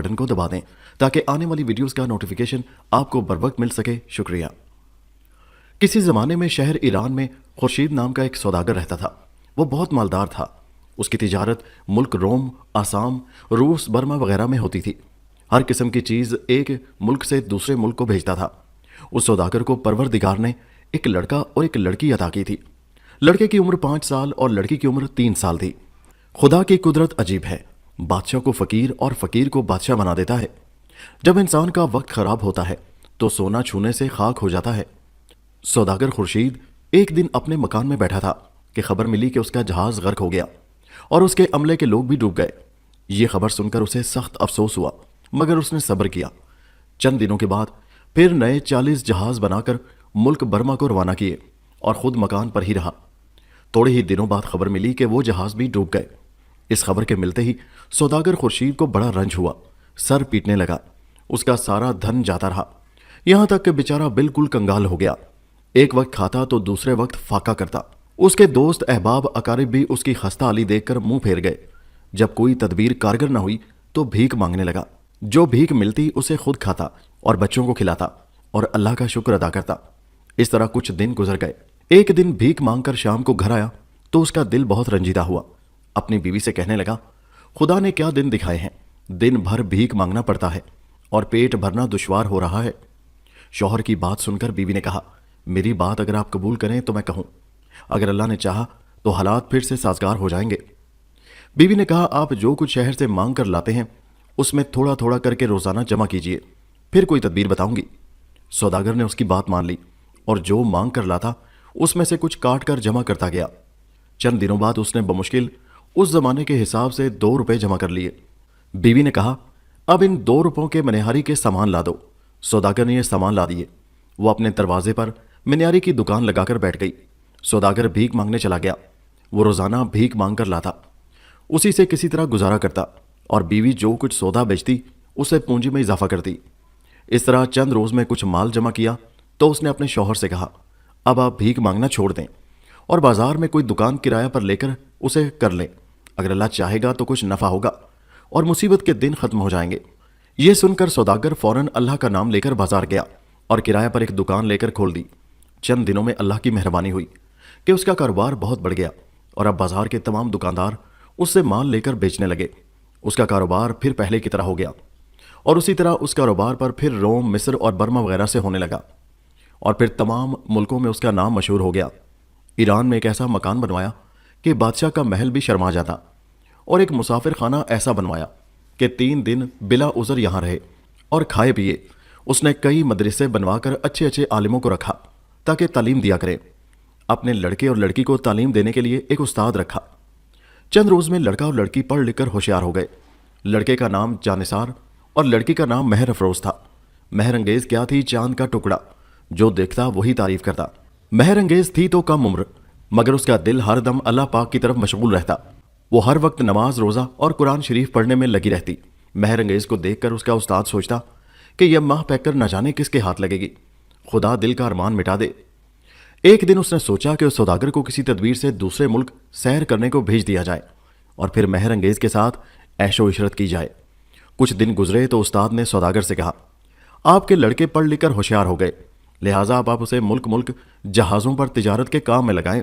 Button کو دبا دیں تاکہ آنے والی ویڈیوز کا نوٹیفیکیشن آپ کو بروقت مل سکے۔ شکریہ۔ کسی زمانے میں شہر ایران میں خورشید نام کا ایک سوداگر رہتا تھا۔ وہ بہت مالدار تھا۔ اس کی تجارت ملک روم، آسام، روس، برما وغیرہ میں ہوتی تھی۔ ہر قسم کی چیز ایک ملک سے دوسرے ملک کو بھیجتا تھا۔ اس سوداگر کو پروردگار نے ایک لڑکا اور ایک لڑکی عطا کی تھی۔ لڑکے کی عمر 5 سال اور لڑکی کی عمر 3 سال تھی۔ خدا کی قدرت عجیب ہے، بادشاہ کو فقیر اور فقیر کو بادشاہ بنا دیتا ہے۔ جب انسان کا وقت خراب ہوتا ہے تو سونا چھونے سے خاک ہو جاتا ہے۔ سوداگر خورشید ایک دن اپنے مکان میں بیٹھا تھا کہ خبر ملی کہ اس کا جہاز غرق ہو گیا اور اس کے عملے کے لوگ بھی ڈوب گئے۔ یہ خبر سن کر اسے سخت افسوس ہوا، مگر اس نے صبر کیا۔ چند دنوں کے بعد پھر نئے 40 جہاز بنا کر ملک برما کو روانہ کیے اور خود مکان پر ہی رہا۔ تھوڑے ہی دنوں بعد خبر ملی کہ وہ جہاز بھی ڈوب گئے۔ اس خبر کے ملتے ہی سوداگر خورشید کو بڑا رنج ہوا، سر پیٹنے لگا۔ اس کا سارا دھن جاتا رہا، یہاں تک کہ بیچارہ بالکل کنگال ہو گیا۔ ایک وقت کھاتا تو دوسرے وقت فاقہ کرتا۔ اس کے دوست احباب اقارب بھی اس کی خستہ حالی دیکھ کر منہ پھیر گئے۔ جب کوئی تدبیر کارگر نہ ہوئی تو بھیک مانگنے لگا۔ جو بھیک ملتی اسے خود کھاتا اور بچوں کو کھلاتا اور اللہ کا شکر ادا کرتا۔ اس طرح کچھ دن گزر گئے۔ ایک دن بھیک مانگ کر شام کو گھر آیا تو اس کا دل بہت رنجیدہ ہوا۔ اپنی بیوی سے کہنے لگا، خدا نے کیا دن دکھائے ہیں، دن بھر بھیک مانگنا پڑتا ہے اور پیٹ بھرنا دشوار ہو رہا ہے۔ شوہر کی بات سن کر بیوی نے کہا، میری بات اگر آپ قبول کریں تو میں کہوں، اگر اللہ نے چاہا تو حالات پھر سے سازگار ہو جائیں گے۔ بیوی نے کہا، آپ جو کچھ شہر سے مانگ کر لاتے ہیں اس میں تھوڑا تھوڑا کر کے روزانہ جمع کیجئے، پھر کوئی تدبیر بتاؤں گی۔ سوداگر نے اس کی بات مان لی اور جو مانگ کر لاتا اس میں سے کچھ کاٹ کر جمع کرتا گیا۔ چند دنوں بعد اس نے بمشکل اس زمانے کے حساب سے 2 روپے جمع کر لیے۔ بیوی نے کہا، اب ان 2 روپوں کے منہاری کے سامان لا دو۔ سوداگر نے یہ سامان لا دیے۔ وہ اپنے دروازے پر منہاری کی دکان لگا کر بیٹھ گئی۔ سوداگر بھیک مانگنے چلا گیا۔ وہ روزانہ بھیک مانگ کر لاتا، اسی سے کسی طرح گزارا کرتا اور بیوی جو کچھ سودا بیچتی اسے پونجی میں اضافہ کرتی۔ اس طرح چند روز میں کچھ مال جمع کیا تو اس نے اپنے شوہر سے کہا، اب آپ بھیک مانگنا چھوڑ دیں اور بازار میں کوئی دکان کرایہ پر لے کر اسے کر لیں۔ اگر اللہ چاہے گا تو کچھ نفع ہوگا اور مصیبت کے دن ختم ہو جائیں گے۔ یہ سن کر سوداگر فوراً اللہ کا نام لے کر بازار گیا اور کرایہ پر ایک دکان لے کر کھول دی۔ چند دنوں میں اللہ کی مہربانی ہوئی کہ اس کا کاروبار بہت بڑھ گیا اور اب بازار کے تمام دکاندار اس سے مال لے کر بیچنے لگے۔ اس کا کاروبار پھر پہلے کی طرح ہو گیا اور اسی طرح اس کاروبار پر پھر روم، مصر اور برما وغیرہ سے ہونے لگا اور پھر تمام ملکوں میں اس کا نام مشہور ہو گیا۔ ایران میں ایک ایسا مکان بنوایا کہ بادشاہ کا محل بھی شرما جاتا اور ایک مسافر خانہ ایسا بنوایا کہ 3 دن بلا عذر یہاں رہے اور کھائے پیے۔ اس نے کئی مدرسے بنوا کر اچھے اچھے عالموں کو رکھا تاکہ تعلیم دیا کرے۔ اپنے لڑکے اور لڑکی کو تعلیم دینے کے لیے ایک استاد رکھا۔ چند روز میں لڑکا اور لڑکی پڑھ لکھ کر ہوشیار ہو گئے۔ لڑکے کا نام جانثار اور لڑکی کا نام مہر افروز تھا۔ مہر انگیز کیا تھی؟ چاند کا ٹکڑا، جو دیکھتا وہی تعریف کرتا۔ مہر انگیز تھی تو کم عمر، مگر اس کا دل ہر دم اللہ پاک کی طرف مشغول رہتا۔ وہ ہر وقت نماز، روزہ اور قرآن شریف پڑھنے میں لگی رہتی۔ مہر انگیز کو دیکھ کر اس کا استاد سوچتا کہ یہ ماہ پیک کر نہ جانے کس کے ہاتھ لگے گی، خدا دل کا ارمان مٹا دے۔ ایک دن اس نے سوچا کہ اس سوداگر کو کسی تدبیر سے دوسرے ملک سیر کرنے کو بھیج دیا جائے اور پھر مہر انگیز کے ساتھ عیش و عشرت کی جائے۔ کچھ دن گزرے تو استاد نے سوداگر سے کہا، آپ کے لڑکے پڑھ لکھ کر ہوشیار ہو گئے، لہٰذا اب آپ اسے ملک ملک جہازوں پر تجارت کے کام میں لگائیں،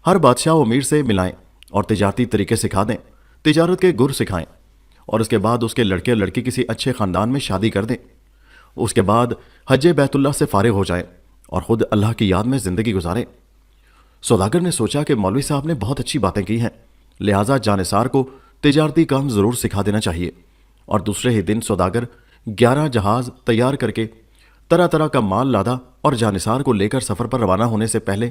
ہر بادشاہ و امیر سے ملائیں اور تجارتی طریقے سکھا دیں، تجارت کے گر سکھائیں اور اس کے بعد اس کے لڑکے اور لڑکی کسی اچھے خاندان میں شادی کر دیں۔ اس کے بعد حج بیت اللہ سے فارغ ہو جائیں اور خود اللہ کی یاد میں زندگی گزاریں۔ سوداگر نے سوچا کہ مولوی صاحب نے بہت اچھی باتیں کی ہیں، لہٰذا جانثار کو تجارتی کام ضرور سکھا دینا چاہیے۔ اور دوسرے ہی دن سوداگر 11 جہاز تیار کر کے طرح طرح کا مال لادا اور جانثار کو لے کر سفر پر روانہ ہونے سے پہلے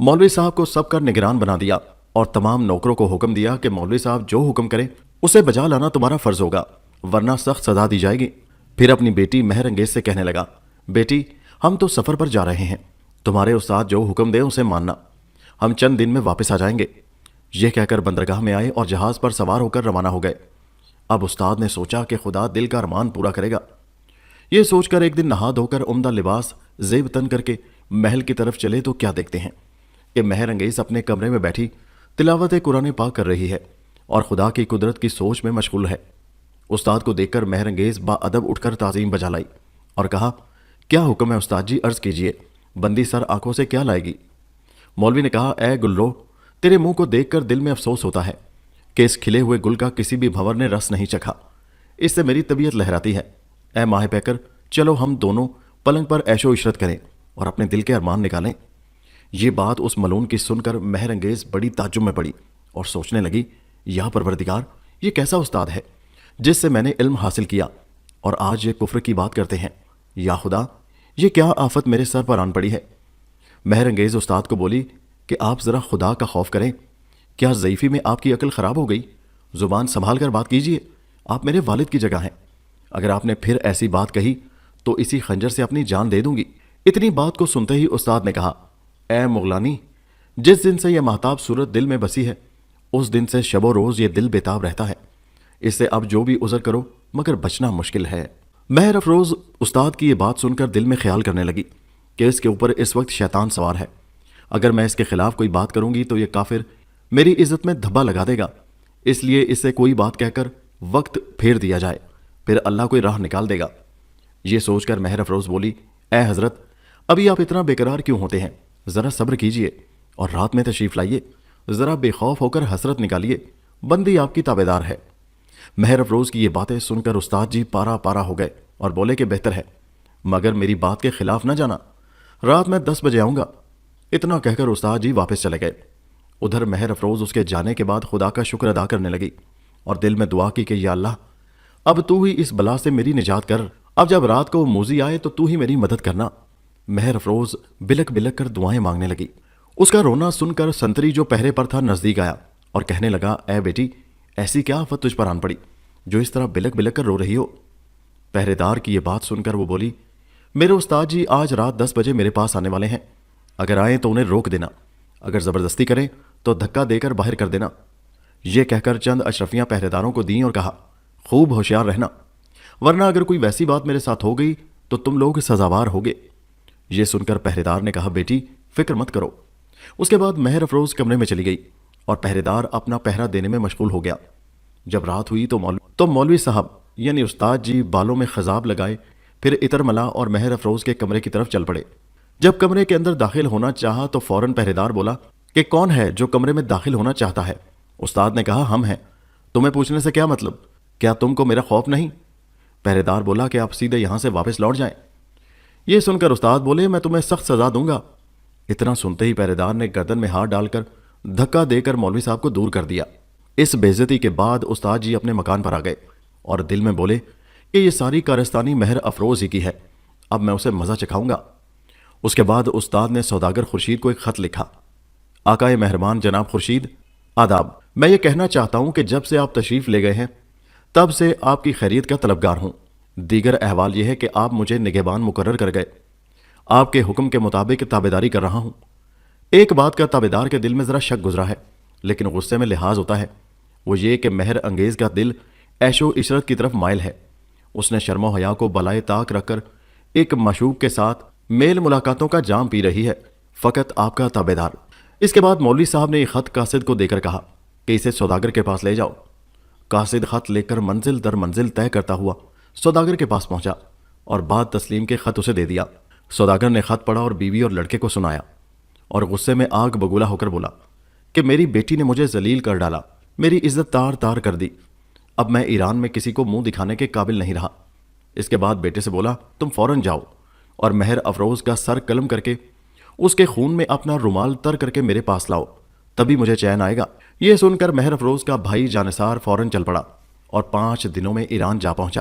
مولوی صاحب کو سب کا نگران بنا دیا اور تمام نوکروں کو حکم دیا کہ مولوی صاحب جو حکم کریں اسے بجا لانا تمہارا فرض ہوگا، ورنہ سخت سزا دی جائے گی۔ پھر اپنی بیٹی مہر انگیز سے کہنے لگا، بیٹی ہم تو سفر پر جا رہے ہیں، تمہارے استاد جو حکم دے اسے ماننا، ہم چند دن میں واپس آ جائیں گے۔ یہ کہہ کر بندرگاہ میں آئے اور جہاز پر سوار ہو کر روانہ ہو گئے۔ اب استاد نے سوچا کہ خدا دل کا ارمان پورا کرے گا۔ یہ سوچ کر ایک دن نہا دھو کر عمدہ لباس زیب تن کر کے محل کی طرف چلے تو کیا دیکھتے ہیں کہ مہر انگیز اپنے کمرے میں بیٹھی تلاوت قرآن پاک کر رہی ہے اور خدا کی قدرت کی سوچ میں مشغول ہے۔ استاد کو دیکھ کر مہر انگیز با ادب اٹھ کر تعظیم بجا لائی اور کہا، کیا حکم ہے استاد جی، عرض کیجئے، بندی سر آنکھوں سے کیا لائے گی؟ مولوی نے کہا، اے گلرو، تیرے منہ کو دیکھ کر دل میں افسوس ہوتا ہے کہ اس کھلے ہوئے گل کا کسی بھی بھنور نے رس نہیں چکھا، اس سے میری طبیعت لہراتی ہے۔ اے ماہ پیکر، چلو ہم دونوں پلنگ پر عیش و عشرت کریں اور اپنے دل کے ارمان نکالیں۔ یہ بات اس ملعون کی سن کر مہر انگیز بڑی تعجب میں پڑی اور سوچنے لگی، یا پروردگار، یہ کیسا استاد ہے جس سے میں نے علم حاصل کیا اور آج یہ کفر کی بات کرتے ہیں؟ یا خدا، یہ کیا آفت میرے سر پر آن پڑی ہے؟ مہر انگیز استاد کو بولی کہ آپ ذرا خدا کا خوف کریں، کیا ضعیفی میں آپ کی عقل خراب ہو گئی؟ زبان سنبھال کر بات کیجئے، آپ میرے والد کی جگہ ہیں، اگر آپ نے پھر ایسی بات کہی تو اسی خنجر سے اپنی جان دے دوں گی۔ اتنی بات کو سنتے ہی استاد نے کہا، اے مغلانی، جس دن سے یہ مہتاب صورت دل میں بسی ہے اس دن سے شب و روز یہ دل بےتاب رہتا ہے، اس سے اب جو بھی عذر کرو مگر بچنا مشکل ہے۔ مہر افروز استاد کی یہ بات سن کر دل میں خیال کرنے لگی کہ اس کے اوپر اس وقت شیطان سوار ہے، اگر میں اس کے خلاف کوئی بات کروں گی تو یہ کافر میری عزت میں دھبا لگا دے گا، اس لیے اس سے کوئی بات کہہ کر وقت پھیر دیا جائے، پھر اللہ کوئی راہ نکال دے گا۔ یہ سوچ کر مہر افروز بولی، اے حضرت، ابھی آپ اتنا بے قرار کیوں ہوتے ہیں؟ ذرا صبر کیجئے اور رات میں تشریف لائیے، ذرا بے خوف ہو کر حسرت نکالیے، بندی آپ کی تابع دار ہے۔ مہر افروز کی یہ باتیں سن کر استاد جی پارا پارا ہو گئے اور بولے کہ بہتر ہے، مگر میری بات کے خلاف نہ جانا، رات میں 10 بجے آؤں گا۔ اتنا کہہ کر استاد جی واپس چلے گئے۔ ادھر مہر افروز اس کے جانے کے بعد خدا کا شکر ادا کرنے لگی اور دل میں دعا کی کہ یا اللہ، اب تو ہی اس بلا سے میری نجات کر، اب جب رات کو موذی آئے تو ہی میری مدد کرنا۔ مہر افروز بلک بلک کر دعائیں مانگنے لگی۔ اس کا رونا سن کر سنتری جو پہرے پر تھا نزدیک آیا اور کہنے لگا، اے بیٹی، ایسی کیا آفت تجھ پر آن پڑی جو اس طرح بلک بلک کر رو رہی ہو؟ پہرے دار کی یہ بات سن کر وہ بولی، میرے استاد جی آج رات 10 بجے میرے پاس آنے والے ہیں، اگر آئیں تو انہیں روک دینا، اگر زبردستی کریں تو دھکا دے کر باہر کر دینا۔ یہ کہہ کر چند اشرفیاں پہرے داروں کو دیں اور کہا، خوب ہوشیار رہنا، ورنہ اگر کوئی ویسی بات میرے ساتھ ہو گئی تو تم لوگ سزاوار ہوگے۔ یہ سن کر پہرے دار نے کہا، بیٹی فکر مت کرو۔ اس کے بعد مہر افروز کمرے میں چلی گئی اور پہرے دار اپنا پہرا دینے میں مشغول ہو گیا۔ جب رات ہوئی تو مولوی صاحب یعنی استاد جی بالوں میں خضاب لگائے، پھر عطر ملا اور مہر افروز کے کمرے کی طرف چل پڑے۔ جب کمرے کے اندر داخل ہونا چاہا تو فوراً پہرے دار بولا کہ کون ہے جو کمرے میں داخل ہونا چاہتا ہے؟ استاد نے کہا، ہم ہیں۔ تمہیں پوچھنے سے کیا مطلب؟ کیا تم کو میرا خوف نہیں؟ پہرے دار بولا کہ آپ سیدھے یہاں سے واپس لوٹ جائیں۔ یہ سن کر استاد بولے، میں تمہیں سخت سزا دوں گا۔ اتنا سنتے ہی پہرے دار نے گردن میں ہاتھ ڈال کر دھکا دے کر مولوی صاحب کو دور کر دیا۔ اس بے عزتی کے بعد استاد جی اپنے مکان پر آ گئے اور دل میں بولے کہ یہ ساری کارستانی مہر افروز ہی کی ہے، اب میں اسے مزہ چکھاؤں گا۔ اس کے بعد استاد نے سوداگر خورشید کو ایک خط لکھا، آقائے مہربان جناب خورشید، آداب، میں یہ کہنا چاہتا ہوں کہ جب سے آپ تشریف لے گئے ہیں تب سے آپ کی خیریت کا طلبگار ہوں۔ دیگر احوال یہ ہے کہ آپ مجھے نگہبان مقرر کر گئے، آپ کے حکم کے مطابق تابعداری کر رہا ہوں۔ ایک بات کا تابعدار کے دل میں ذرا شک گزرا ہے لیکن غصے میں لحاظ ہوتا ہے، وہ یہ کہ مہر انگیز کا دل عیش و عشرت کی طرف مائل ہے۔ اس نے شرم و حیا کو بالائے طاق رکھ کر ایک معشوق کے ساتھ میل ملاقاتوں کا جام پی رہی ہے، فقط آپ کا تابعدار۔ اس کے بعد مولوی صاحب نے یہ خط قاصد کو دے کر کہا کہ اسے سوداگر کے پاس لے جاؤ۔ قاصد خط لے کر منزل در منزل طے کرتا ہوا سوداگر کے پاس پہنچا اور بعد تسلیم کے خط اسے دے دیا۔ سوداگر نے خط پڑھا اور بیوی اور لڑکے کو سنایا اور غصے میں آگ بگولا ہو کر بولا کہ میری بیٹی نے مجھے ذلیل کر ڈالا، میری عزت تار تار کر دی، اب میں ایران میں کسی کو منہ دکھانے کے قابل نہیں رہا۔ اس کے بعد بیٹے سے بولا، تم فوراً جاؤ اور مہر افروز کا سر قلم کر کے اس کے خون میں اپنا رومال تر کر کے میرے پاس لاؤ، تبھی مجھے چین آئے گا۔ یہ سن کر مہر افروز کا بھائی جانثار فوراً چل پڑا اور 5 دنوں میں ایران جا پہنچا۔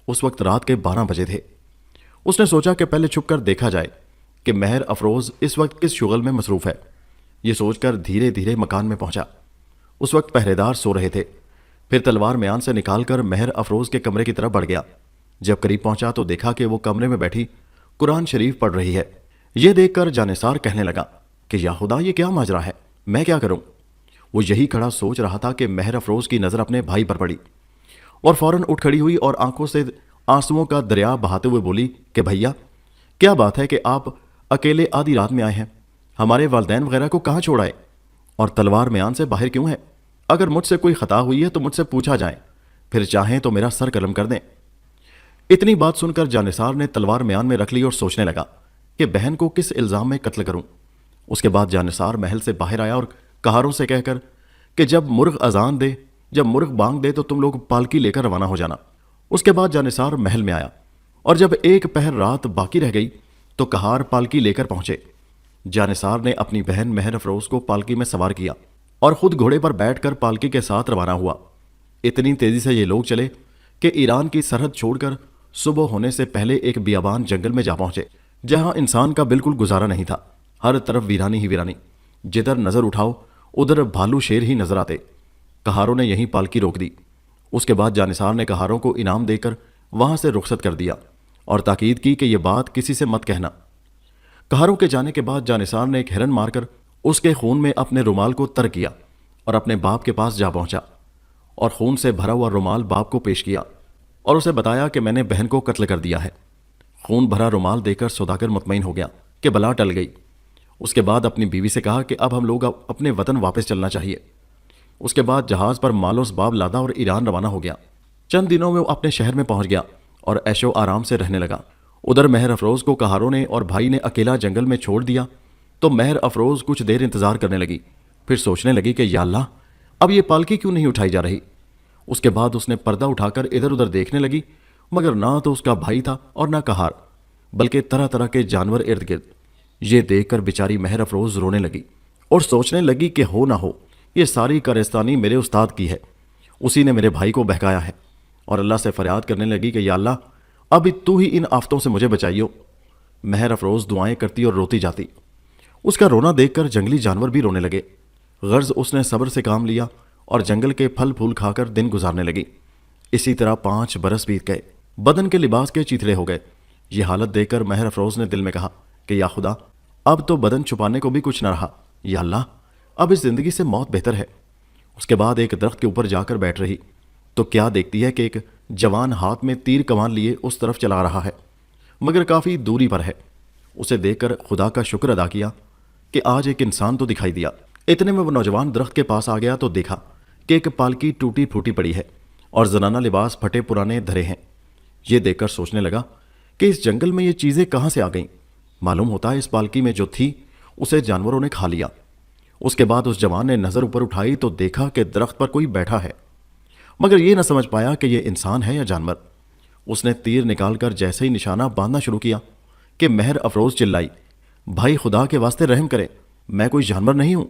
اس وقت رات کے 12 بجے تھے۔ اس نے سوچا کہ پہلے چھپ کر دیکھا جائے کہ مہر افروز اس وقت کس شغل میں مصروف ہے۔ یہ سوچ کر دھیرے دھیرے مکان میں پہنچا۔ اس وقت پہرے دار سو رہے تھے۔ پھر تلوار میان سے نکال کر مہر افروز کے کمرے کی طرف بڑھ گیا۔ جب قریب پہنچا تو دیکھا کہ وہ کمرے میں بیٹھی قرآن شریف پڑھ رہی ہے۔ یہ دیکھ کر جانثار کہنے لگا کہ یا خدا، یہ کیا ماجرا ہے، میں کیا کروں؟ وہ یہی کھڑا سوچ رہا تھا کہ مہر افروز کی نظر اپنے بھائی پر پڑی اور فوراً اٹھ کھڑی ہوئی اور آنکھوں سے آنسوؤں کا دریا بہاتے ہوئے بولی کہ بھیا، کیا بات ہے کہ آپ اکیلے آدھی رات میں آئے ہیں؟ ہمارے والدین وغیرہ کو کہاں چھوڑ آئے اور تلوار میان سے باہر کیوں ہے؟ اگر مجھ سے کوئی خطا ہوئی ہے تو مجھ سے پوچھا جائے، پھر چاہیں تو میرا سر قلم کر دیں۔ اتنی بات سن کر جانثار نے تلوار میان میں رکھ لی اور سوچنے لگا کہ بہن کو کس الزام میں قتل کروں۔ اس کے بعد جانثار محل سے باہر آیا اور کہاروں سے کہہ کر کہ جب مرغ بانگ دے تو تم لوگ پالکی لے کر روانہ ہو جانا۔ اس کے بعد جانثار محل میں آیا اور جب ایک پہر رات باقی رہ گئی تو کہار پالکی لے کر پہنچے۔ جانثار نے اپنی بہن مہر افروز کو پالکی میں سوار کیا اور خود گھوڑے پر بیٹھ کر پالکی کے ساتھ روانہ ہوا۔ اتنی تیزی سے یہ لوگ چلے کہ ایران کی سرحد چھوڑ کر صبح ہونے سے پہلے ایک بیابان جنگل میں جا پہنچے جہاں انسان کا بالکل گزارا نہیں تھا۔ ہر طرف ویرانی ہی ویرانی، جدھر نظر اٹھاؤ ادھر بھالو شیر ہی نظر آتے۔ کہاروں نے یہیں پالکی روک دی۔ اس کے بعد جانثار نے کہاروں کو انعام دے کر وہاں سے رخصت کر دیا اور تاکید کی کہ یہ بات کسی سے مت کہنا۔ کہاروں کے جانے کے بعد جانثار نے ایک ہرن مار کر اس کے خون میں اپنے رومال کو تر کیا اور اپنے باپ کے پاس جا پہنچا اور خون سے بھرا ہوا رومال باپ کو پیش کیا اور اسے بتایا کہ میں نے بہن کو قتل کر دیا ہے۔ خون بھرا رومال دے کر سوداگر مطمئن ہو گیا کہ بلا ٹل گئی۔ اس کے بعد اپنی بیوی سے کہا کہ اب ہم لوگ اپنے وطن واپس چلنا چاہیے۔ اس کے بعد جہاز پر مال و اسباب لادا اور ایران روانہ ہو گیا۔ چند دنوں میں وہ اپنے شہر میں پہنچ گیا اور عیش و آرام سے رہنے لگا۔ ادھر مہر افروز کو کہاروں نے اور بھائی نے اکیلا جنگل میں چھوڑ دیا تو مہر افروز کچھ دیر انتظار کرنے لگی، پھر سوچنے لگی کہ یا اللہ اب یہ پالکی کیوں نہیں اٹھائی جا رہی۔ اس کے بعد اس نے پردہ اٹھا کر ادھر ادھر دیکھنے لگی، مگر نہ تو اس کا بھائی تھا اور نہ کہار، بلکہ طرح طرح کے جانور ارد گرد۔ یہ دیکھ کر بیچاری مہر افروز رونے لگی اور سوچنے لگی کہ ہو نہ ہو یہ ساری کارستانی میرے استاد کی ہے، اسی نے میرے بھائی کو بہکایا ہے، اور اللہ سے فریاد کرنے لگی کہ یا اللہ اب تو ہی ان آفتوں سے مجھے بچائیو۔ مہر افروز دعائیں کرتی اور روتی جاتی۔ اس کا رونا دیکھ کر جنگلی جانور بھی رونے لگے۔ غرض اس نے صبر سے کام لیا اور جنگل کے پھل پھول کھا کر دن گزارنے لگی۔ اسی طرح 5 برس بیت گئے، بدن کے لباس کے چیتڑے ہو گئے۔ یہ حالت دیکھ کر مہر افروز نے دل میں کہا کہ یا خدا اب تو بدن چھپانے کو بھی کچھ نہ رہا، یا اللہ اب اس زندگی سے موت بہتر ہے۔ اس کے بعد ایک درخت کے اوپر جا کر بیٹھ رہی تو کیا دیکھتی ہے کہ ایک جوان ہاتھ میں تیر کمان لیے اس طرف چلا رہا ہے، مگر کافی دوری پر ہے۔ اسے دیکھ کر خدا کا شکر ادا کیا کہ آج ایک انسان تو دکھائی دیا۔ اتنے میں وہ نوجوان درخت کے پاس آ گیا تو دیکھا کہ ایک پالکی ٹوٹی پھوٹی پڑی ہے اور زنانہ لباس پھٹے پرانے دھرے ہیں۔ یہ دیکھ کر سوچنے لگا کہ اس جنگل میں یہ چیزیں کہاں سے آ گئیں۔ معلوم ہوتا ہے اس پالکی میں جو تھی اسے جانوروں نے کھا لیا۔ اس کے بعد اس جوان نے نظر اوپر اٹھائی تو دیکھا کہ درخت پر کوئی بیٹھا ہے، مگر یہ نہ سمجھ پایا کہ یہ انسان ہے یا جانور۔ اس نے تیر نکال کر جیسے ہی نشانہ باندھنا شروع کیا کہ مہر افروز چلائی، بھائی خدا کے واسطے رحم کرے، میں کوئی جانور نہیں ہوں،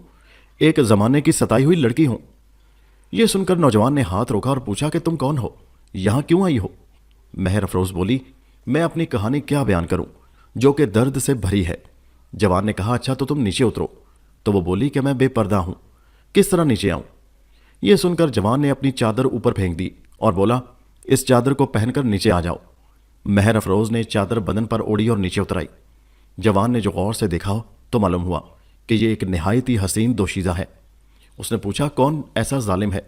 ایک زمانے کی ستائی ہوئی لڑکی ہوں۔ یہ سن کر نوجوان نے ہاتھ روکا اور پوچھا کہ تم کون ہو، یہاں کیوں آئی ہو؟ مہر افروز بولی میں اپنی کہانی کیا بیان کروں جو کہ درد سے بھری ہے۔ جوان نے کہا اچھا تو تم نیچے اترو۔ تو وہ بولی کہ میں بے پردہ ہوں، کس طرح نیچے آؤں؟ یہ سن کر جوان نے اپنی چادر اوپر پھینک دی اور بولا اس چادر کو پہن کر نیچے آ جاؤ۔ مہر افروز نے چادر بدن پر اوڑھی اور نیچے اترائی۔ جوان نے جو غور سے دیکھا تو معلوم ہوا کہ یہ ایک نہایت ہی حسین دوشیزہ ہے۔ اس نے پوچھا کون ایسا ظالم ہے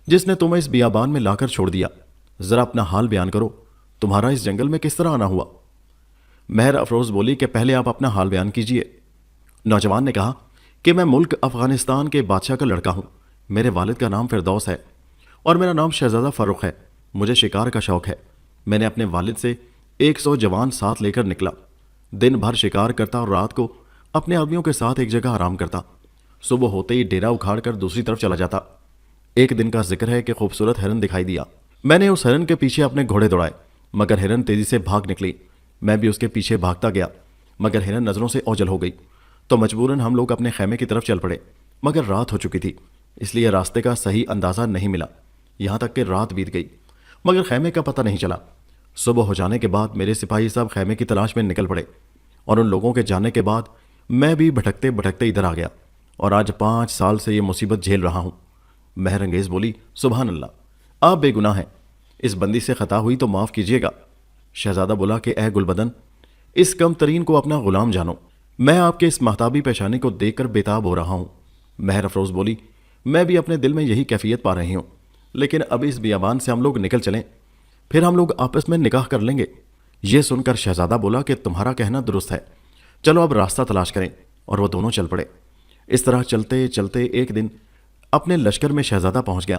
جس نے تمہیں اس بیابان میں لا کر چھوڑ دیا؟ ذرا اپنا حال بیان کرو، تمہارا اس جنگل میں کس طرح آنا ہوا؟ مہر افروز بولی کہ پہلے آپ اپنا حال بیان کیجئے۔ نوجوان نے کہا کہ میں ملک افغانستان کے بادشاہ کا لڑکا ہوں، میرے والد کا نام فردوس ہے اور میرا نام شہزادہ فاروق ہے۔ مجھے شکار کا شوق ہے، میں نے اپنے والد سے 100 جوان ساتھ لے کر نکلا، دن بھر شکار کرتا اور رات کو اپنے آدمیوں کے ساتھ ایک جگہ آرام کرتا، صبح ہوتے ہی ڈیرا اکھاڑ کر دوسری طرف چلا جاتا۔ ایک دن کا ذکر ہے کہ خوبصورت ہرن دکھائی دیا، میں نے اس ہرن کے پیچھے اپنے گھوڑے دوڑائے، مگر ہرن تیزی سے بھاگ نکلی، میں بھی اس کے پیچھے بھاگتا گیا، مگر ہرن نظروں سے اوجھل ہو گئی تو مجبوراً ہم لوگ اپنے خیمے کی طرف چل پڑے، مگر رات ہو چکی تھی اس لیے راستے کا صحیح اندازہ نہیں ملا، یہاں تک کہ رات بیت گئی مگر خیمے کا پتہ نہیں چلا۔ صبح ہو جانے کے بعد میرے سپاہی صاحب خیمے کی تلاش میں نکل پڑے اور ان لوگوں کے جانے کے بعد میں بھی بھٹکتے بھٹکتے ادھر آ گیا اور آج 5 سال سے یہ مصیبت جھیل رہا ہوں۔ مہر انگیز بولی سبحان اللہ، آپ بے گناہ ہیں، اس بندی سے خطا ہوئی تو معاف کیجیے گا۔ شہزادہ بولا کہ اے گلبدن، اس کم ترین کو اپنا غلام جانو، میں آپ کے اس مہتابی پیشانی کو دیکھ کر بےتاب ہو رہا ہوں۔ مہر افروز بولی میں بھی اپنے دل میں یہی کیفیت پا رہی ہوں، لیکن اب اس بیابان سے ہم لوگ نکل چلیں، پھر ہم لوگ آپس میں نکاح کر لیں گے۔ یہ سن کر شہزادہ بولا کہ تمہارا کہنا درست ہے، چلو اب راستہ تلاش کریں، اور وہ دونوں چل پڑے۔ اس طرح چلتے چلتے ایک دن اپنے لشکر میں شہزادہ پہنچ گیا۔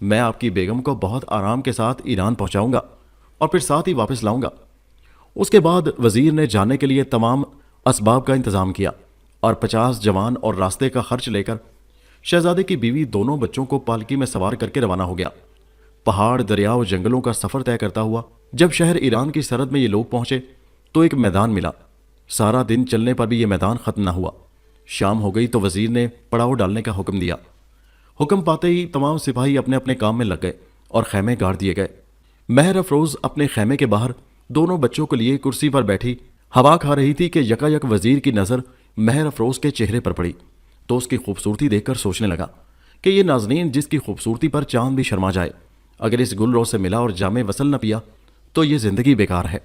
میں آپ کی بیگم کو بہت آرام کے ساتھ ایران پہنچاؤں گا اور پھر ساتھ ہی واپس لاؤں گا۔ اس کے بعد وزیر نے جانے کے لیے تمام اسباب کا انتظام کیا اور 50 جوان اور راستے کا خرچ لے کر شہزادے کی بیوی دونوں بچوں کو پالکی میں سوار کر کے روانہ ہو گیا۔ پہاڑ، دریا و جنگلوں کا سفر طے کرتا ہوا جب شہر ایران کی سرحد میں یہ لوگ پہنچے تو ایک میدان ملا۔ سارا دن چلنے پر بھی یہ میدان ختم نہ ہوا۔ شام ہو گئی تو وزیر نے پڑاؤ ڈالنے کا حکم دیا۔ حکم پاتے ہی تمام سپاہی اپنے اپنے کام میں لگ گئے اور خیمے گاڑ دیے گئے۔ مہر افروز اپنے خیمے کے باہر دونوں بچوں کو لیے کرسی پر بیٹھی ہوا کھا رہی تھی کہ یکا وزیر کی نظر مہر افروز کے چہرے پر پڑی تو اس کی خوبصورتی دیکھ کر سوچنے لگا کہ یہ نازنین جس کی خوبصورتی پر چاند بھی شرما جائے، اگر اس گل رو سے ملا اور جام وصل نہ پیا تو یہ زندگی بیکار ہے۔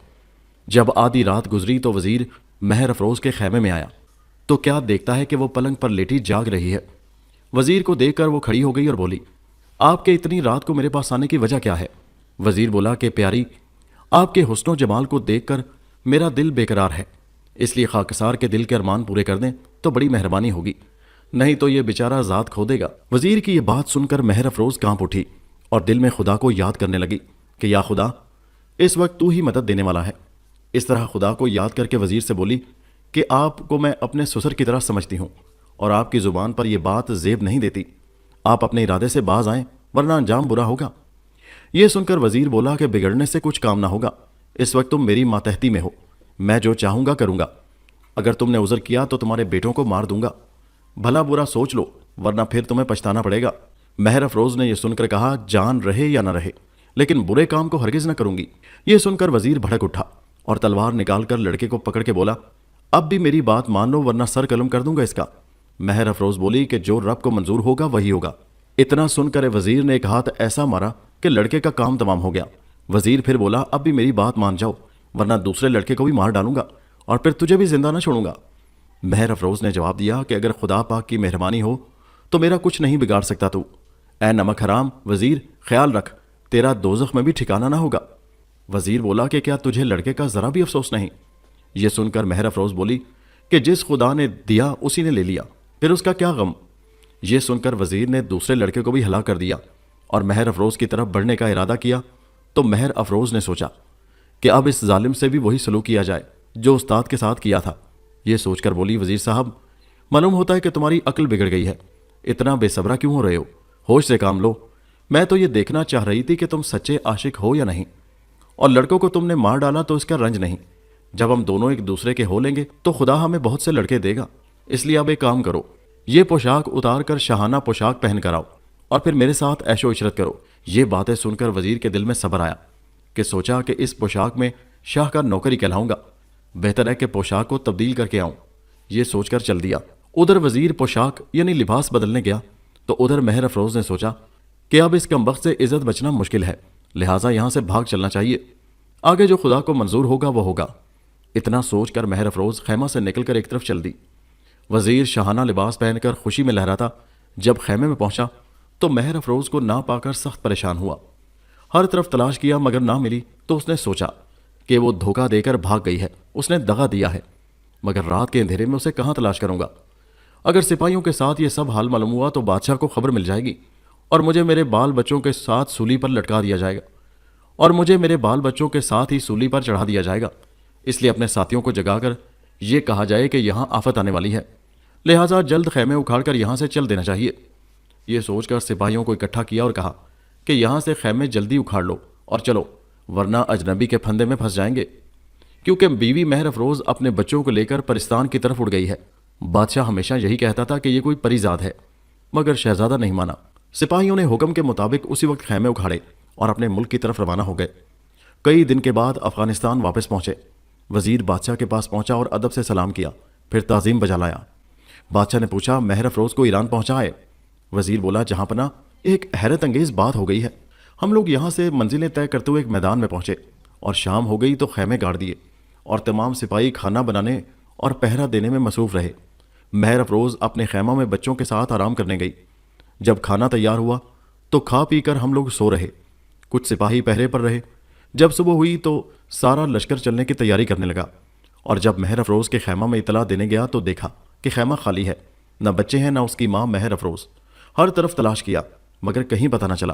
جب آدھی رات گزری تو وزیر مہر افروز کے خیمے میں آیا تو کیا دیکھتا ہے کہ وہ پلنگ پر لیٹی جاگ رہی ہے۔ وزیر کو دیکھ کر وہ کھڑی ہو گئی اور بولی، آپ کے اتنی رات کو میرے پاس آنے کی وجہ کیا ہے؟ وزیر بولا کہ پیاری، آپ کے حسن و جمال کو دیکھ کر میرا دل بے قرار ہے، اس لیے خاکسار کے دل کے ارمان پورے کر دیں تو بڑی مہربانی ہوگی، نہیں تو یہ بیچارہ ذات کھو دے گا۔ وزیر کی یہ بات سن کر مہر افروز کانپ اٹھی اور دل میں خدا کو یاد کرنے لگی کہ یا خدا، اس وقت تو ہی مدد دینے والا ہے۔ اس طرح خدا کو یاد کر کے وزیر سے بولی کہ آپ کو میں اپنے سسر کی طرح سمجھتی ہوں اور آپ کی زبان پر یہ بات زیب نہیں دیتی، آپ اپنے ارادے سے باز آئیں ورنہ انجام برا ہوگا۔ یہ سن کر وزیر بولا کہ بگڑنے سے کچھ کام نہ ہوگا، اس وقت تم میری ماتحتی میں ہو، میں جو چاہوں گا کروں گا، اگر تم نے عذر کیا تو تمہارے بیٹوں کو مار دوں گا، بھلا برا سوچ لو ورنہ پھر تمہیں پچھتانا پڑے گا۔ مہر افروز نے یہ سن کر کہا، جان رہے یا نہ رہے لیکن برے کام کو ہرگز نہ کروں گی۔ یہ سن کر وزیر بھڑک اٹھا اور تلوار نکال کر لڑکے کو پکڑ کے بولا، اب بھی میری بات مان لو ورنہ سر قلم کر دوں گا اس کا۔ مہر افروز بولی کہ جو رب کو منظور ہوگا وہی ہوگا۔ اتنا سن کر وزیر نے ایک ہاتھ ایسا مارا کہ لڑکے کا کام تمام ہو گیا۔ وزیر پھر بولا، اب بھی میری بات مان جاؤ ورنہ دوسرے لڑکے کو بھی مار ڈالوں گا اور پھر تجھے بھی زندہ نہ چھوڑوں گا۔ مہر افروز نے جواب دیا کہ اگر خدا پاک کی مہربانی ہو تو میرا کچھ نہیں بگاڑ سکتا تو۔ اے نمک حرام وزیر، خیال رکھ تیرا دوزخ میں بھی ٹھکانہ نہ ہوگا۔ وزیر بولا کہ کیا تجھے لڑکے کا ذرا بھی افسوس نہیں؟ یہ سن کر مہر افروز بولی کہ جس خدا نے دیا اسی نے لے لیا، پھر اس کا کیا غم۔ یہ سن کر وزیر نے دوسرے لڑکے کو بھی ہلاک کر دیا اور مہر افروز کی طرف بڑھنے کا ارادہ کیا تو مہر افروز نے سوچا کہ اب اس ظالم سے بھی وہی سلوک کیا جائے جو استاد کے ساتھ کیا تھا۔ یہ سوچ کر بولی، وزیر صاحب، معلوم ہوتا ہے کہ تمہاری عقل بگڑ گئی ہے، اتنا بے صبرا کیوں ہو رہے ہو؟ ہوش سے کام لو، میں تو یہ دیکھنا چاہ رہی تھی کہ تم سچے عاشق ہو یا نہیں، اور لڑکوں کو تم نے مار ڈالا تو اس کا رنج نہیں، جب ہم دونوں ایک دوسرے کے ہو لیں گے تو خدا ہمیں بہت سے لڑکے دے گا، اس لیے اب ایک کام کرو، یہ پوشاک اتار کر شاہانہ پوشاک پہن کر آؤ اور پھر میرے ساتھ عیش و عشرت کرو۔ یہ باتیں سن کر وزیر کے دل میں صبر آیا کہ سوچا کہ اس پوشاک میں شاہ کا نوکر ہی کہلاؤں گا، بہتر ہے کہ پوشاک کو تبدیل کر کے آؤں۔ یہ سوچ کر چل دیا۔ ادھر وزیر پوشاک یعنی لباس بدلنے گیا تو ادھر مہر افروز نے سوچا کہ اب اس کمبخت سے عزت بچنا مشکل ہے، لہٰذا یہاں سے بھاگ چلنا چاہیے، آگے جو خدا کو منظور ہوگا وہ ہوگا۔ اتنا سوچ کر مہر افروز خیمہ سے نکل کر ایک طرف چل دی۔ وزیر شاہانہ لباس پہن کر خوشی میں لہراتا جب خیمے میں پہنچا تو مہر افروز کو نہ پا کر سخت پریشان ہوا۔ ہر طرف تلاش کیا مگر نہ ملی تو اس نے سوچا کہ وہ دھوکہ دے کر بھاگ گئی ہے، اس نے دغا دیا ہے، مگر رات کے اندھیرے میں اسے کہاں تلاش کروں گا؟ اگر سپاہیوں کے ساتھ یہ سب حال معلوم ہوا تو بادشاہ کو خبر مل جائے گی اور مجھے میرے بال بچوں کے ساتھ سولی پر لٹکا دیا جائے گا، اس لیے اپنے ساتھیوں کو جگا کر یہ کہا جائے کہ یہاں آفت آنے والی ہے، لہٰذا جلد خیمے اکھاڑ کر یہاں سے چل دینا چاہیے۔ یہ سوچ کر سپاہیوں کو اکٹھا کیا اور کہا کہ یہاں سے خیمے جلدی اکھاڑ لو اور چلو ورنہ اجنبی کے پھندے میں پھنس جائیں گے، کیونکہ بیوی مہر افروز اپنے بچوں کو لے کر پرستان کی طرف اڑ گئی ہے۔ بادشاہ ہمیشہ یہی کہتا تھا کہ یہ کوئی پری زاد ہے، مگر شہزادہ نہیں مانا۔ سپاہیوں نے حکم کے مطابق اسی وقت خیمے اکھاڑے اور اپنے ملک کی طرف روانہ ہو گئے۔ کئی دن کے بعد افغانستان واپس پہنچے۔ وزیر بادشاہ کے پاس پہنچا اور ادب سے سلام کیا، پھر تعظیم بجا لایا۔ بادشاہ نے پوچھا، مہر افروز کو ایران پہنچا ہے؟ وزیر بولا، جہاں پناہ، ایک حیرت انگیز بات ہو گئی ہے، ہم لوگ یہاں سے منزلیں طے کرتے ہوئے ایک میدان میں پہنچے اور شام ہو گئی تو خیمے گاڑ دیے اور تمام سپاہی کھانا بنانے اور پہرا دینے میں مصروف رہے۔ مہر افروز اپنے خیمہ میں بچوں کے ساتھ آرام کرنے گئی۔ جب کھانا تیار ہوا تو کھا پی کر ہم لوگ سو رہے، کچھ سپاہی پہرے پر رہے۔ جب صبح ہوئی تو سارا لشکر چلنے کی تیاری کرنے لگا، اور جب مہر افروز کے خیمہ میں اطلاع دینے گیا تو دیکھا کہ خیمہ خالی ہے، نہ بچے ہیں نہ اس کی ماں مہر افروز۔ ہر طرف تلاش کیا مگر کہیں پتہ نہ چلا۔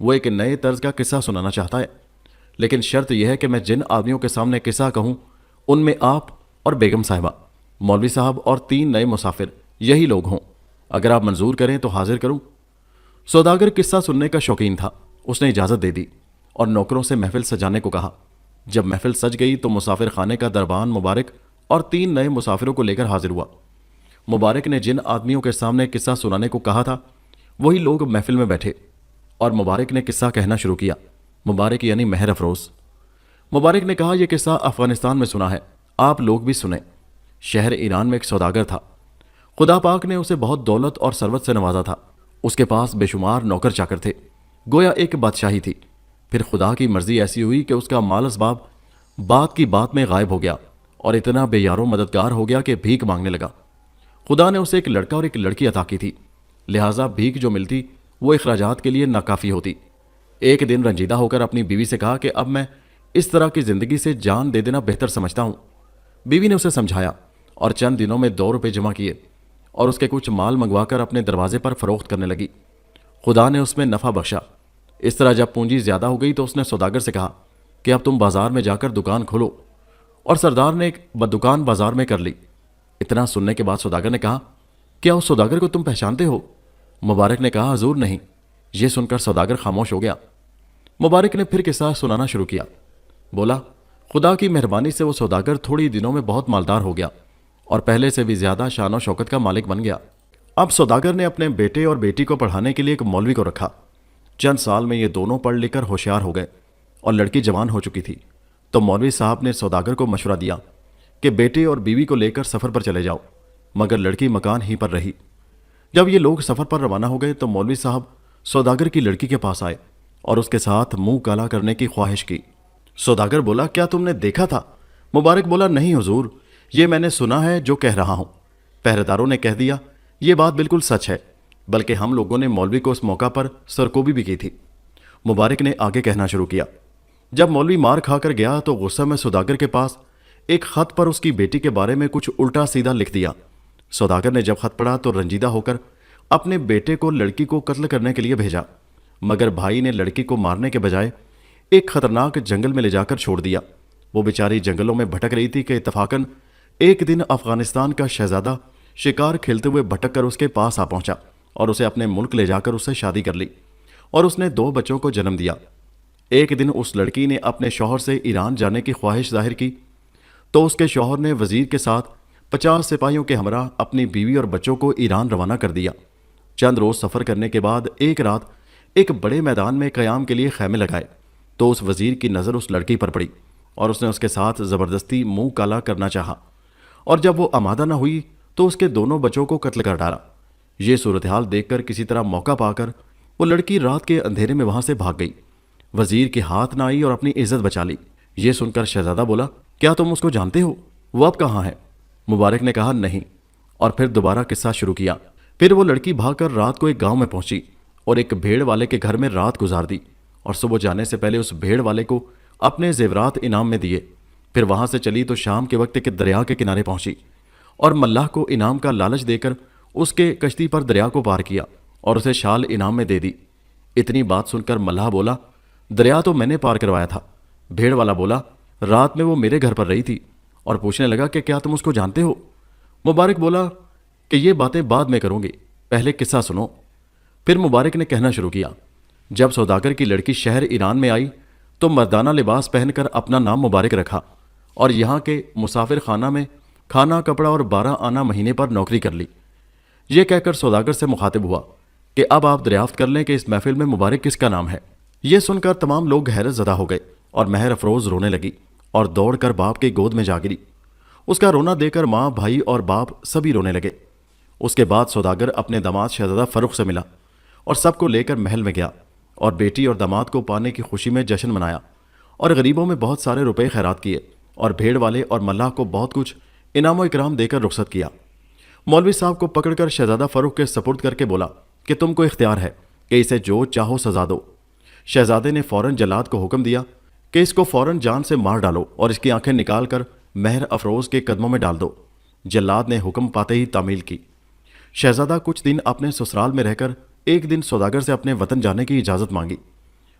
وہ ایک نئے طرز کا قصہ سنانا چاہتا ہے، لیکن شرط یہ ہے کہ میں جن آدمیوں کے سامنے قصہ کہوں ان میں آپ اور بیگم صاحبہ، مولوی صاحب اور 3 نئے مسافر یہی لوگ ہوں۔ اگر آپ منظور کریں تو حاضر کروں۔ سوداگر قصہ سننے کا شوقین تھا۔ اس نے اجازت دے دی اور نوکروں سے محفل سجانے کو کہا۔ جب محفل سج گئی تو مسافر خانے کا دربان مبارک اور 3 نئے مسافروں کو لے کر حاضر ہوا۔ مبارک نے جن آدمیوں کے سامنے قصہ سنانے کو کہا تھا وہی لوگ محفل میں بیٹھے اور مبارک نے قصہ کہنا شروع کیا۔ مبارک یعنی مہر افروز۔ مبارک نے کہا، یہ قصہ افغانستان میں سنا ہے، آپ لوگ بھی سنیں۔ شہر ایران میں ایک سوداگر تھا۔ خدا پاک نے اسے بہت دولت اور ثروت سے نوازا تھا۔ اس کے پاس بے شمار نوکر چاکر تھے، گویا ایک بادشاہی تھی۔ پھر خدا کی مرضی ایسی ہوئی کہ اس کا مال اسباب بات کی بات میں غائب ہو گیا اور اتنا بے یار و مددگار ہو گیا کہ بھیک مانگنے لگا۔ خدا نے اسے ایک لڑکا اور ایک لڑکی عطا کی تھی، لہٰذا بھیک جو ملتی وہ اخراجات کے لیے ناکافی ہوتی۔ ایک دن رنجیدہ ہو کر اپنی بیوی سے کہا کہ اب میں اس طرح کی زندگی سے جان دے دینا بہتر سمجھتا ہوں۔ بیوی نے اسے سمجھایا اور چند دنوں میں 2 روپے جمع کیے اور اس کے کچھ مال منگوا کر اپنے دروازے پر فروخت کرنے لگی۔ خدا نے اس میں نفع بخشا۔ اس طرح جب پونجی زیادہ ہو گئی تو اس نے سوداگر سے کہا کہ اب تم بازار میں جا کر دکان کھولو، اور سردار نے ایک دکان بازار میں کر لی۔ اتنا سننے کے بعد سوداگر نے کہا، کیا اس سوداگر کو تم پہچانتے ہو؟ مبارک نے کہا، حضور نہیں۔ یہ سن کر سوداگر خاموش ہو گیا۔ مبارک نے پھر قصہ سنانا شروع کیا۔ بولا، خدا کی مہربانی سے وہ سوداگر تھوڑی دنوں میں بہت مالدار ہو گیا اور پہلے سے بھی زیادہ شان و شوکت کا مالک بن گیا۔ اب سوداگر نے اپنے بیٹے اور بیٹی کو پڑھانے کے لیے ایک مولوی کو رکھا۔ چند سال میں یہ دونوں پڑھ لکھ کر ہوشیار ہو گئے اور لڑکی جوان ہو چکی تھی۔ تو مولوی صاحب نے سوداگر کو مشورہ دیا کہ بیٹے اور بیوی کو لے کر سفر پر چلے جاؤ، مگر لڑکی مکان ہی پر رہی۔ جب یہ لوگ سفر پر روانہ ہو گئے تو مولوی صاحب سوداگر کی لڑکی کے پاس آئے اور اس کے ساتھ منہ کالا کرنے کی خواہش کی۔ سوداگر بولا، کیا تم نے دیکھا تھا؟ مبارک بولا، نہیں حضور، یہ میں نے سنا ہے جو کہہ رہا ہوں۔ پہرےداروں نے کہہ دیا، یہ بات بالکل سچ ہے، بلکہ ہم لوگوں نے مولوی کو اس موقع پر سرکوبی بھی کی تھی۔ مبارک نے آگے کہنا شروع کیا، جب مولوی مار کھا کر گیا تو غصہ میں سوداگر کے پاس ایک خط پر اس کی بیٹی کے بارے میں کچھ الٹا سیدھا لکھ دیا۔ سوداگر نے جب خط پڑھا تو رنجیدہ ہو کر اپنے بیٹے کو لڑکی کو قتل کرنے کے لیے بھیجا، مگر بھائی نے لڑکی کو مارنے کے بجائے ایک خطرناک جنگل میں لے جا کر چھوڑ دیا۔ وہ بیچاری جنگلوں میں بھٹک رہی تھی کہ اتفاقاً ایک دن افغانستان کا شہزادہ شکار کھیلتے ہوئے بھٹک کر اس کے پاس آ پہنچا اور اسے اپنے ملک لے جا کر اس سے شادی کر لی اور اس نے 2 بچوں کو جنم دیا۔ ایک دن اس لڑکی نے اپنے شوہر سے ایران جانے کی خواہش ظاہر کی تو اس کے شوہر نے وزیر کے ساتھ 50 سپاہیوں کے ہمراہ اپنی بیوی اور بچوں کو ایران روانہ کر دیا۔ چند روز سفر کرنے کے بعد ایک رات ایک بڑے میدان میں قیام کے لیے خیمے لگائے تو اس وزیر کی نظر اس لڑکی پر پڑی اور اس نے اس کے ساتھ زبردستی منہ کالا کرنا چاہا، اور جب وہ آمادہ نہ ہوئی تو اس کے دونوں بچوں کو قتل کر ڈالا۔ یہ صورتحال دیکھ کر کسی طرح موقع پا کر وہ لڑکی رات کے اندھیرے میں وہاں سے بھاگ گئی، وزیر کے ہاتھ نہ آئی اور اپنی عزت بچا لی۔ یہ سن کر شہزادہ بولا، کیا تم اس کو جانتے ہو؟ وہ اب کہاں ہے؟ مبارک نے کہا، نہیں، اور پھر دوبارہ قصہ شروع کیا۔ پھر وہ لڑکی بھاگ کر رات کو ایک گاؤں میں پہنچی اور ایک بھیڑ والے کے گھر میں رات گزار دی، اور صبح جانے سے پہلے اس بھیڑ والے کو اپنے زیورات انعام میں دیے۔ پھر وہاں سے چلی تو شام کے وقت ایک دریا کے کنارے پہنچی اور ملاح کو انعام کا لالچ دے کر اس کے کشتی پر دریا کو پار کیا اور اسے شال انعام میں دے دی۔ اتنی بات سن کر ملاح بولا، دریا تو میں نے پار کروایا تھا۔ بھیڑ والا بولا، رات میں وہ میرے گھر پر رہی تھی، اور پوچھنے لگا کہ کیا تم اس کو جانتے ہو؟ مبارک بولا کہ یہ باتیں بعد میں کروں گی، پہلے قصہ سنو۔ پھر مبارک نے کہنا شروع کیا، جب سوداگر کی لڑکی شہر ایران میں آئی تو مردانہ لباس پہن کر اپنا نام مبارک رکھا اور یہاں کے مسافر خانہ میں کھانا کپڑا اور 12 آنا مہینے پر نوکری کر لی۔ یہ کہہ کر سوداگر سے مخاطب ہوا کہ اب آپ دریافت کر لیں کہ اس محفل میں مبارک کس کا نام ہے۔ یہ سن کر تمام لوگ حیرت زدہ ہو گئے اور مہر افروز رونے لگی اور دوڑ کر باپ کی گود میں جا گری۔ اس کا رونا دے کر ماں، بھائی اور باپ سبھی رونے لگے۔ اس کے بعد سوداگر اپنے داماد شہزادہ فرخ سے ملا اور سب کو لے کر محل میں گیا اور بیٹی اور داماد کو پانے کی خوشی میں جشن منایا اور غریبوں میں بہت سارے روپے خیرات کیے اور بھیڑ والے اور ملاح کو بہت کچھ انعام و اکرام دے کر رخصت کیا۔ مولوی صاحب کو پکڑ کر شہزادہ فرخ کے سپرد کر کے بولا کہ تم کو اختیار ہے کہ اسے جو چاہو سزا دو۔ شہزادے نے فوراً جلاد کو حکم دیا کہ اس کو فوراً جان سے مار ڈالو اور اس کی آنکھیں نکال کر مہر افروز کے قدموں میں ڈال دو۔ جلاد نے حکم پاتے ہی تعمیل کی۔ شہزادہ کچھ دن اپنے سسرال میں رہ کر ایک دن سوداگر سے اپنے وطن جانے کی اجازت مانگی۔